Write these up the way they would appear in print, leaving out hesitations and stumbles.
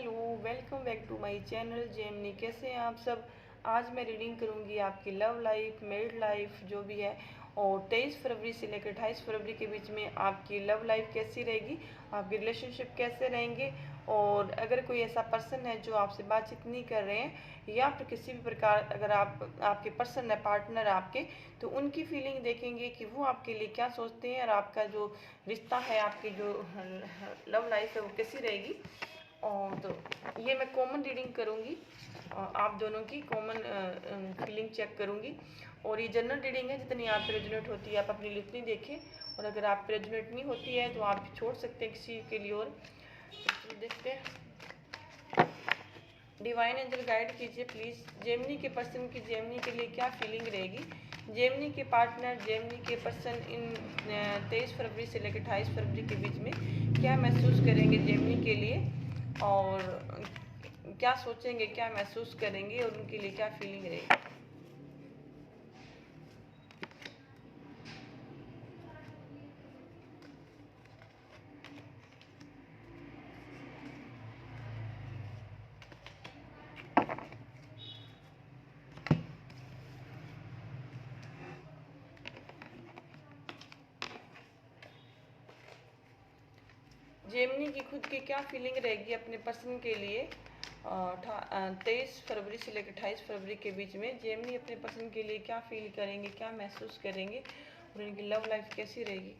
Hello, welcome back to my channel Gemini. कैसे हैं आप सब। आज मैं रीडिंग करूंगी आपकी लव लाइफ, मैरिड लाइफ जो भी है, और 23 फरवरी से लेकर 28 फरवरी के बीच में आपकी लव लाइफ कैसी रहेगी, आपके रिलेशनशिप कैसे रहेंगे, और अगर कोई ऐसा पर्सन है जो आपसे बातचीत नहीं कर रहे हैं या फिर किसी भी प्रकार अगर आपके पर्सन है, पार्टनर आपके, तो उनकी फीलिंग देखेंगे कि वो आपके लिए क्या सोचते हैं और आपका जो रिश्ता है, आपकी जो लव लाइफ है वो कैसी रहेगी। और तो ये मैं कॉमन रीडिंग करूँगी, आप दोनों की कॉमन फीलिंग चेक करूँगी। और ये जनरल रीडिंग है, जितनी आप पे रेजोनेट होती है आप अपनी लिए उतनी देखें, और अगर आप पे रेजोनेट नहीं होती है तो आप छोड़ सकते हैं किसी के लिए। और तो देखते हैं, डिवाइन एंजल गाइड कीजिए प्लीज़, जेमिनी के पर्सन की जेमिनी के लिए क्या फीलिंग रहेगी। जेमिनी के पार्टनर, जेमिनी के पर्सन इन 23 फरवरी से लेकर 28 फरवरी के बीच में क्या महसूस करेंगे जेमिनी के लिए, और क्या सोचेंगे, क्या महसूस करेंगे, और उनके लिए क्या फीलिंग रहेगी। जेमिनी की खुद की क्या फीलिंग रहेगी अपने पर्सन के लिए 23 फरवरी से लेकर 28 फरवरी के बीच में। जेमिनी अपने पर्सन के लिए क्या फील करेंगे, क्या महसूस करेंगे, और इनकी लव लाइफ कैसी रहेगी।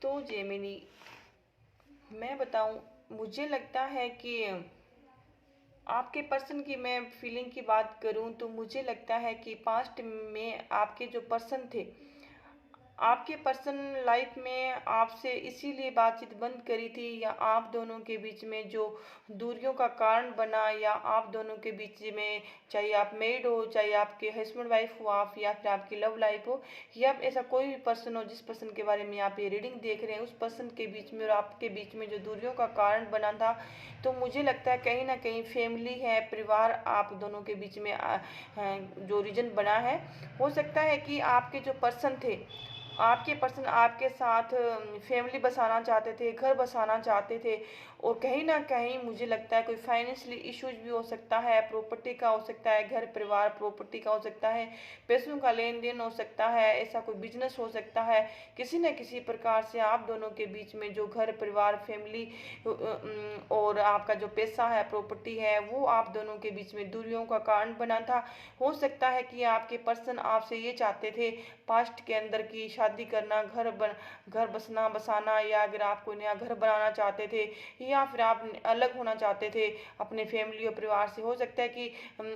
तो जेमिनी, मैं बताऊं, मुझे लगता है कि आपके पर्सन की मैं फीलिंग की बात करूं तो मुझे लगता है कि पास्ट में आपके जो पर्सन थे, आपके पर्सन लाइफ में आपसे इसीलिए बातचीत बंद करी थी, या आप दोनों के बीच में जो दूरियों का कारण बना, या आप दोनों के बीच में, चाहे आप मेड हो, चाहे आपके हस्बैंड वाइफ हो आप, या फिर आपकी लव लाइफ हो, या ऐसा कोई भी पर्सन हो जिस पर्सन के बारे में आप ये रीडिंग देख रहे हैं, उस पर्सन के बीच में और आपके बीच में जो दूरियों का कारण बना था, तो मुझे लगता है कहीं ना कहीं फैमिली है, परिवार आप दोनों के बीच में जो रीजन बना है। हो सकता है कि आपके जो पर्सन थे, आपके पर्सन आपके साथ फैमिली बसाना चाहते थे, घर बसाना चाहते थे, और कहीं ना कहीं मुझे लगता है कोई फाइनेंशियली इश्यूज भी हो सकता है, प्रॉपर्टी का हो सकता है, घर परिवार प्रॉपर्टी का हो सकता है, पैसों का लेन देन हो सकता है, ऐसा कोई बिजनेस हो सकता है। किसी न किसी प्रकार से आप दोनों के बीच में जो घर परिवार फैमिली और आपका जो पैसा है, प्रॉपर्टी है, वो आप दोनों के बीच में दूरियों का कारण बना था। हो सकता है कि आपके पर्सन आपसे ये चाहते थे पास्ट के अंदर की शादी करना, घर बसना बसाना, या अगर आप कोई नया घर बनाना चाहते थे, या फिर आप अलग होना चाहते थे अपने फैमिली और परिवार से। हो सकता है कि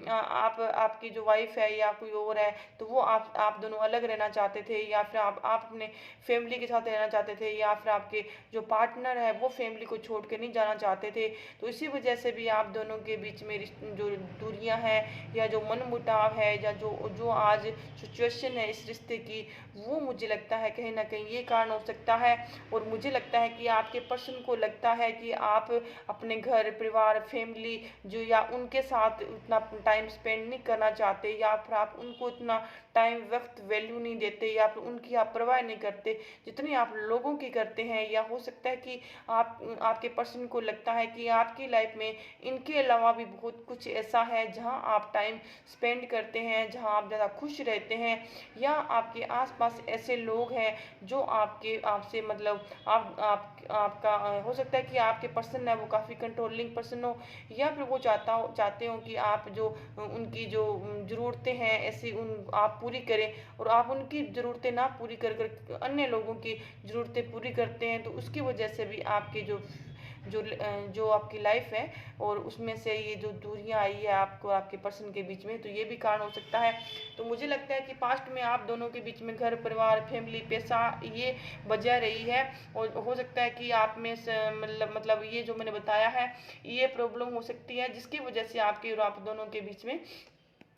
आप आपकी जो वाइफ है या कोई और है, तो वो आप दोनों अलग रहना चाहते थे, या फिर आप अपने फैमिली के साथ रहना चाहते थे, या फिर आपके जो पार्टनर है वो फैमिली को छोड़ के नहीं जाना चाहते थे। तो इसी वजह से भी आप दोनों के बीच में जो दूरियां हैं, या जो मनमुटाव है, या जो जो आज सिचुएशन है इस रिश्ते की, वो मुझे लगता है कहीं ना कहीं ये कारण हो सकता है। और मुझे लगता है कि आपके पर्सन को लगता है कि आप अपने घर परिवार फैमिली जो, या उनके साथ उतना टाइम स्पेंड नहीं करना चाहते, या फिर आप उनको इतना टाइम वक्त वैल्यू नहीं देते, या फिर उनकी आप परवाह नहीं करते जितनी आप लोगों की करते हैं। या हो सकता है कि आपके पर्सन को लगता है कि आपकी लाइफ में इनके अलावा भी बहुत कुछ ऐसा है जहां आप टाइम स्पेंड करते हैं, जहां आप ज़्यादा खुश रहते हैं, या आपके आसपास ऐसे लोग हैं जो आपसे मतलब आपका हो सकता है कि आपके पर्सन है वो काफ़ी कंट्रोलिंग पर्सन हो, या फिर वो चाहते हो कि आप जो उनकी जो ज़रूरतें हैं ऐसी उन आप पूरी करें, और आप उनकी ज़रूरतें ना पूरी कर कर अन्य लोगों की ज़रूरतें पूरी करते हैं। तो उसकी वजह से भी आपके जो जो आपकी लाइफ है और उसमें से ये जो दूरियां आई है आपको आपके पर्सन के बीच में, तो ये भी कारण हो सकता है। तो मुझे लगता है कि पास्ट में आप दोनों के बीच में घर परिवार फैमिली पैसा ये वजह रही है, और हो सकता है कि आप में मतलब ये जो मैंने बताया है ये प्रॉब्लम हो सकती है जिसकी वजह से आपके और आप दोनों के बीच में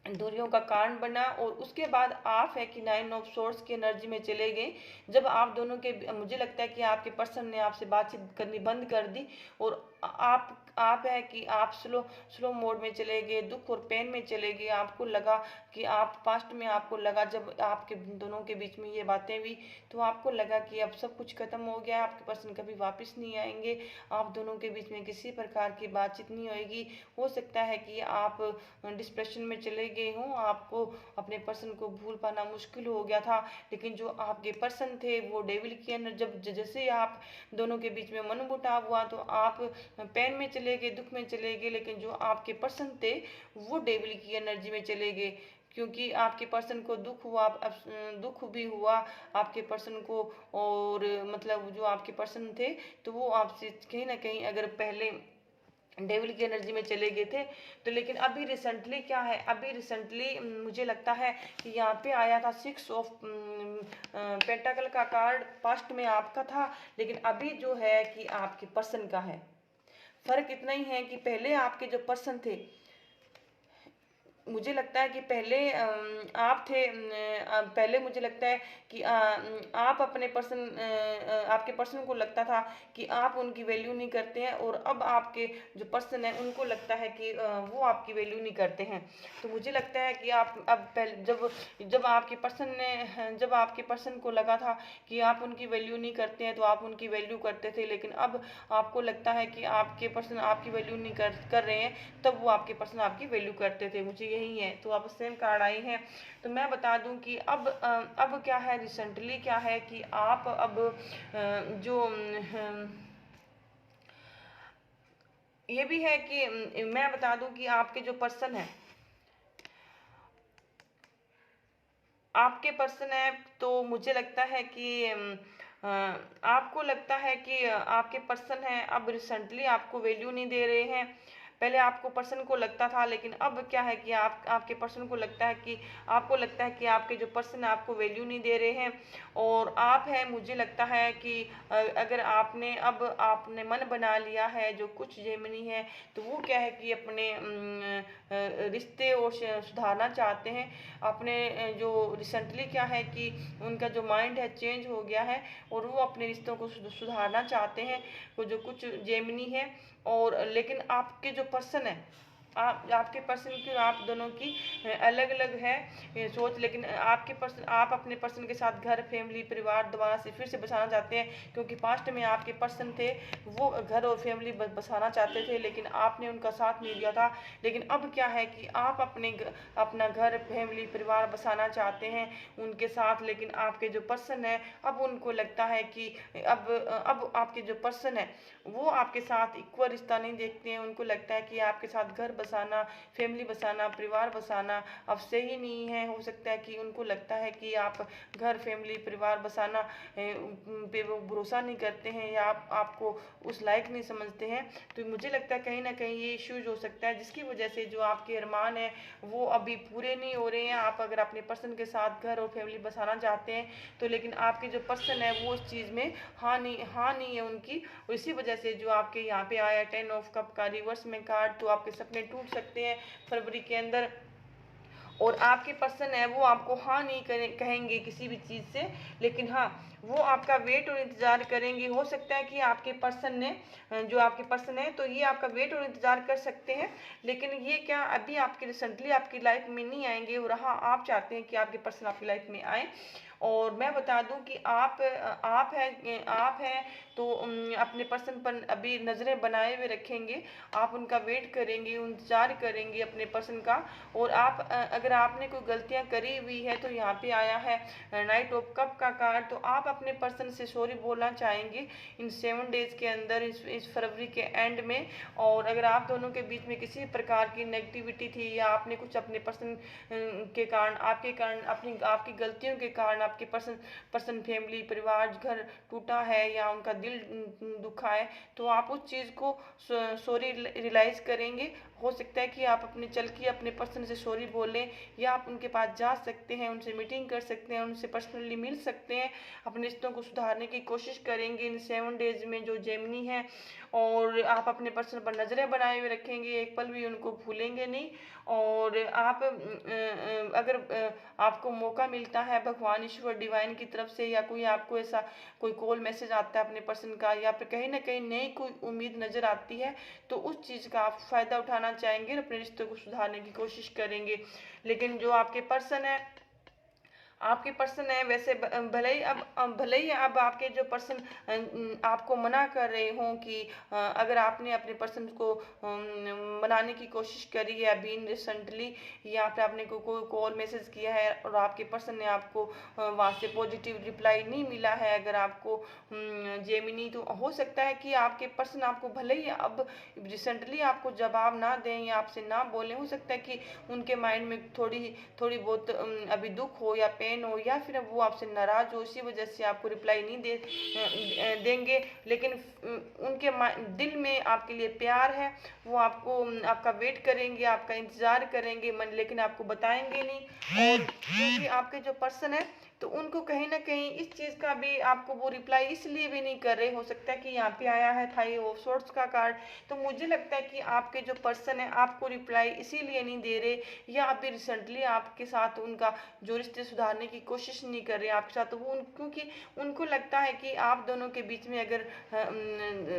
दूरियों का कारण बना। और उसके बाद आप है कि 9 ऑफ सोर्स की एनर्जी में चले गए, जब आप दोनों के मुझे लगता है कि आपके पर्सन ने आपसे बातचीत करनी बंद कर दी, और आप है कि आप स्लो स्लो मोड में चले गए, दुख और पेन में चले गए। आपको लगा कि आप पास्ट में आपको लगा जब आपके दोनों के बीच में ये बातें हुई, तो आपको लगा कि अब सब कुछ खत्म हो गया, आपके पर्सन कभी वापस नहीं आएंगे, आप दोनों के बीच में किसी प्रकार की बातचीत नहीं होगी। हो सकता है कि आप डिप्रेशन में चले गए हों, आपको अपने पर्सन को भूल पाना मुश्किल हो गया था। लेकिन जो आपके पर्सन थे वो डेविल की एनर्जी, जब जैसे आप दोनों के बीच में मनमुटाव हुआ तो आप पेन में चले गए, दुख में चले गए, लेकिन जो आपके पर्सन थे वो डेविल की एनर्जी में चले गए, क्योंकि आपके पर्सन को दुख हुआ, दुख भी हुआ आपके पर्सन को। और मतलब जो आपके पर्सन थे तो वो आपसे कहीं ना कहीं अगर पहले डेविल की एनर्जी में चले गए थे, तो लेकिन अभी रिसेंटली क्या है, अभी रिसेंटली मुझे लगता है कि यहाँ पे आया था 6 ऑफ पेंटाकल का कार्ड, पास्ट में आपका था लेकिन अभी जो है कि आपके पर्सन का है। फर्क इतना ही है कि पहले आपके जो पर्सन थे, मुझे लगता है कि पहले आप थे, पहले मुझे लगता है कि आप अपने पर्सन, आपके पर्सन को लगता था कि आप उनकी वैल्यू नहीं करते हैं, और अब आपके जो पर्सन है उनको लगता है कि वो आपकी वैल्यू नहीं करते हैं। तो मुझे लगता है कि आप अब पहले जब आपके पर्सन ने, जब आपके पर्सन को लगा था कि आप उनकी वैल्यू नहीं करते हैं तो आप उनकी वैल्यू करते थे, लेकिन अब आपको लगता है कि आपके पर्सन आपकी वैल्यू नहीं कर रहे हैं, तब वो आपके पर्सन आपकी वैल्यू करते थे। मुझे यही है। तो अब सेम कार्ड आई हैं, तो मैं बता दूं कि अब क्या है, रिसेंटली क्या है कि आप अब जो ये भी है कि मैं बता दूं कि आपके जो पर्सन है, आपके पर्सन है, तो मुझे लगता है कि आपको लगता है कि आपके पर्सन है अब रिसेंटली आपको वैल्यू नहीं दे रहे हैं। पहले आपको पर्सन को लगता था, लेकिन अब क्या है कि आपके पर्सन को लगता है कि आपको लगता है कि आपके जो पर्सन है आपको वैल्यू नहीं दे रहे हैं। और आप है, मुझे लगता है कि अगर आपने मन बना लिया है जो कुछ जेमिनी है, तो वो क्या है कि अपने रिश्ते और सुधारना चाहते हैं। अपने जो रिसेंटली क्या है कि उनका जो माइंड है चेंज हो गया है, और वो अपने रिश्तों को सुधारना चाहते हैं, वो जो कुछ जेमिनी है। और लेकिन आपके जो पर्सन है, आपके पर्सन की और आप दोनों की अलग अलग है सोच, लेकिन आप अपने पर्सन के साथ घर फैमिली परिवार दोबारा से फिर से बसाना चाहते हैं, क्योंकि पास्ट में आपके पर्सन थे वो घर और फैमिली बसाना चाहते थे, लेकिन आपने उनका साथ नहीं दिया था। लेकिन अब क्या है कि आप अपना घर फैमिली परिवार बसाना चाहते हैं उनके साथ, लेकिन आपके जो पर्सन है अब उनको लगता है कि अब आपके जो पर्सन है वो आपके साथ इक्वल रिश्ता नहीं देखते हैं। उनको लगता है कि आपके साथ घर बसाना, फैमिली बसाना, परिवार बसाना अब सही नहीं है। हो सकता है कि उनको लगता है कि आप घर फैमिली परिवार बसाना पे वो भरोसा नहीं करते हैं, या आपको उस लायक नहीं समझते हैं। तो मुझे लगता है कहीं ना कहीं ये इश्यूज हो सकता है, जिसकी वजह से जो आपके अरमान है वो अभी पूरे नहीं हो रहे हैं। आप अगर अपने पर्सन के साथ घर और फैमिली बसाना चाहते हैं, तो लेकिन आपके जो पर्सन है वो उस चीज़ में हाँ नहीं है उनकी। इसी वजह से जो आपके यहाँ पे आया 10 ऑफ कप का रिवर्स में कार्ड, तो आपके सपने टूट सकते हैं फरवरी के अंदर। और आपके पर्सन है वो आपको हाँ नहीं कहेंगे किसी भी चीज़ से, लेकिन हाँ वो आपका वेट और इंतज़ार करेंगे। हो सकता है कि आपके पर्सन ने, जो आपके पर्सन है, तो ये आपका वेट और इंतज़ार कर सकते हैं, लेकिन ये क्या अभी आपके रिसेंटली आपकी लाइफ में नहीं आएंगे। और हाँ, आप चाहते हैं कि आपके पर्सन आपकी लाइफ में आए। और मैं बता दूं कि आप हैं तो अपने पर्सन पर अभी नज़रें बनाए हुए रखेंगे, आप उनका वेट करेंगे, इंतजार करेंगे अपने पर्सन का। और आप अगर आपने कोई गलतियां करी हुई है, तो यहाँ पे आया है 9 ऑफ कप का कार्ड, तो आप अपने पर्सन से सॉरी बोलना चाहेंगे इन 7 डेज के अंदर, इस फरवरी के एंड में। और अगर आप दोनों के बीच में किसी प्रकार की नेगेटिविटी थी, या आपने कुछ अपने पर्सन के कारण आपकी गलतियों के कारण आपके पर्सन फैमिली परिवार घर टूटा है या उनका दिल दुखा है, तो आप उस चीज़ को सॉरी रियलाइज़ करेंगे। हो सकता है कि आप अपने चल के अपने पर्सन से सॉरी बोलें, या आप उनके पास जा सकते हैं, उनसे मीटिंग कर सकते हैं, उनसे पर्सनली मिल सकते हैं, अपने रिश्तों को सुधारने की कोशिश करेंगे इन 7 डेज में जो जेमिनी है। और आप अपने पर्सन पर नज़रें बनाए हुए रखेंगे, एक पल भी उनको भूलेंगे नहीं। और आप अगर आपको मौका मिलता है भगवान ईश्वर डिवाइन की तरफ से, या कोई आपको ऐसा कोई कॉल मैसेज आता है अपने पर्सन का, या फिर कहीं ना कहीं नई कोई उम्मीद नज़र आती है, तो उस चीज़ का आप फ़ायदा उठाना चाहेंगे, अपने रिश्ते को सुधारने की कोशिश करेंगे। लेकिन जो आपके पर्सन है वैसे भले ही अब आपके जो पर्सन आपको मना कर रहे हों कि अगर आपने अपने पर्सन को मनाने की कोशिश करी है अभी रिसेंटली, या फिर आपने कोई कॉल मैसेज किया है और आपके पर्सन ने आपको वहाँ से पॉजिटिव रिप्लाई नहीं मिला है, अगर आपको जेमिनी, तो हो सकता है कि आपके पर्सन आपको भले ही अब रिसेंटली आपको जवाब ना दें या आपसे ना बोलें, हो सकता है कि उनके माइंड में थोड़ी बहुत अभी दुख हो या पेन हो, या फिर वो आपसे नाराज हो, इसी वजह से आपको रिप्लाई नहीं देंगे। लेकिन उनके दिल में आपके लिए प्यार है, वो आपको आपका वेट करेंगे, आपका इंतजार करेंगे, लेकिन आपको बताएंगे नहीं। और क्योंकि आपके जो पर्सन है तो उनको कहीं ना कहीं इस चीज़ का भी आपको वो रिप्लाई इसलिए भी नहीं कर रहे, हो सकता है कि यहाँ पे आया है फाइव ऑफ सोर्ड्स का कार्ड, तो मुझे लगता है कि आपके जो पर्सन है आपको रिप्लाई इसीलिए नहीं दे रहे, या अभी रिसेंटली आपके साथ उनका जो रिश्ते सुधारने की कोशिश नहीं कर रहे आपके साथ, तो वो क्योंकि उनको लगता है कि आप दोनों के बीच में अगर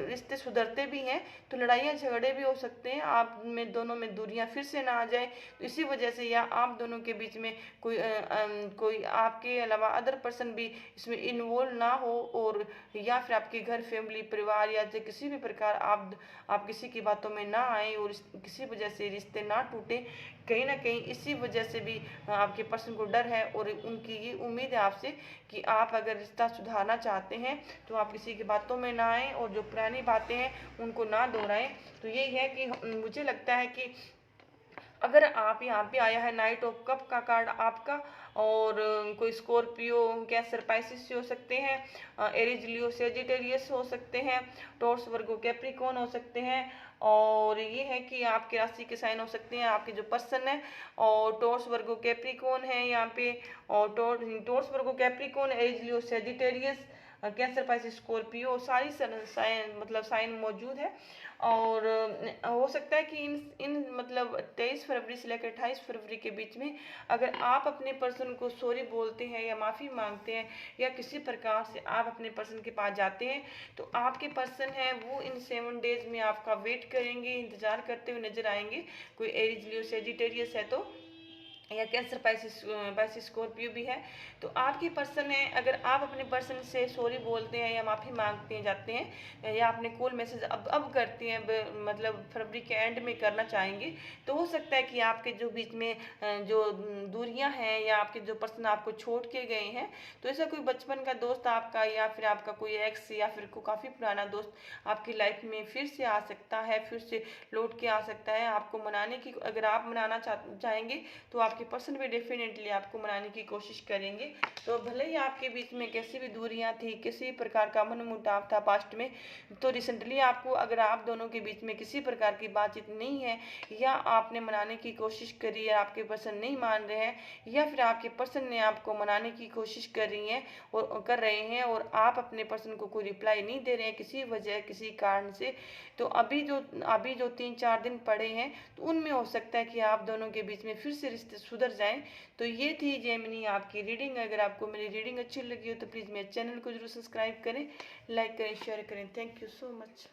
रिश्ते सुधरते भी हैं तो लड़ाइयाँ झगड़े भी हो सकते हैं, आप में दोनों में दूरियां फिर से ना आ जाए, तो इसी वजह से, या आप दोनों के बीच में कोई आपके अलावा अदर पर्सन भी इसमें इन्वॉल्व ना हो, और या फिर आपके घर फैमिली परिवार या किसी भी प्रकार आप किसी की बातों में ना आए और किसी वजह से रिश्ते ना टूटे। कहीं ना कहीं इसी वजह से भी आपके पर्सन को डर है, और उनकी ये उम्मीद है आपसे कि आप अगर रिश्ता सुधारना चाहते हैं तो आप किसी की बातों में ना आए और जो पुरानी बातें हैं उनको ना दोहराएं। तो यही है कि मुझे लगता है कि अगर आप यहाँ पे आया है नाइट ऑफ कप का कार्ड आपका, और कोई स्कॉर्पियो कैंसर पाइसिस से हो सकते हैं, एरीज लियो सेजिटेरियस हो सकते हैं, टॉर्स वर्गो कैप्रिकॉन हो सकते हैं, और ये है कि आपके राशि के साइन हो सकते हैं आपके जो पर्सन है, और टॉर्स वर्गो कैप्रिकॉन है यहाँ पे, और torques Virgo Capricorn Aries Leo Sagittarius cancer Pisces Scorpio सारी साइन मौजूद है। और हो सकता है कि इन मतलब 23 फरवरी से लेकर 28 फरवरी के बीच में अगर आप अपने पर्सन को सॉरी बोलते हैं या माफ़ी मांगते हैं, या किसी प्रकार से आप अपने पर्सन के पास जाते हैं, तो आपके पर्सन है वो इन 7 डेज में आपका वेट करेंगे, इंतजार करते हुए नजर आएंगे। कोई एरीज लियो सेजिटेरियस है तो, या कैंसर पाइसिस स्कॉर्पियो भी है, तो आपके पर्सन है अगर आप अपने पर्सन से सॉरी बोलते हैं या माफ़ी मांगते हैं जाते हैं, या आपने कॉल मैसेज अब करते हैं मतलब फरवरी के एंड में करना चाहेंगे, तो हो सकता है कि आपके जो बीच में जो दूरियां हैं, या आपके जो पर्सन आपको छोड़ के गए हैं, तो ऐसा कोई बचपन का दोस्त आपका, या फिर आपका कोई एक्स, या फिर कोई काफ़ी पुराना दोस्त आपकी लाइफ में फिर से आ सकता है, फिर से लौट के आ सकता है आपको मनाने की। अगर आप मनाना चाहेंगे तो आपके पर्सन भी डेफिनेटली आपको मनाने की कोशिश करेंगे। तो भले ही आपके बीच में कैसी भी दूरियां थी, किसी प्रकार का मनमुटाव था पास्ट में, तो रिसेंटली आपको अगर आप दोनों के बीच में किसी प्रकार की बातचीत नहीं है, या आपने मनाने की कोशिश करी है आपके पर्सन नहीं मान रहे हैं, या फिर आपके पर्सन ने आपको मनाने की कोशिश कर रहे हैं और आप अपने पर्सन को कोई रिप्लाई नहीं दे रहे हैं किसी वजह किसी कारण से, तो अभी जो 3-4 दिन पड़े हैं, तो उनमें हो सकता है कि आप दोनों के बीच में फिर से रिश्ते सुधर जाएं। तो ये थी जेमिनी आपकी रीडिंग। अगर आपको मेरी रीडिंग अच्छी लगी हो तो प्लीज़ मेरे चैनल को जरूर सब्सक्राइब करें, लाइक करें, शेयर करें। Thank you so much.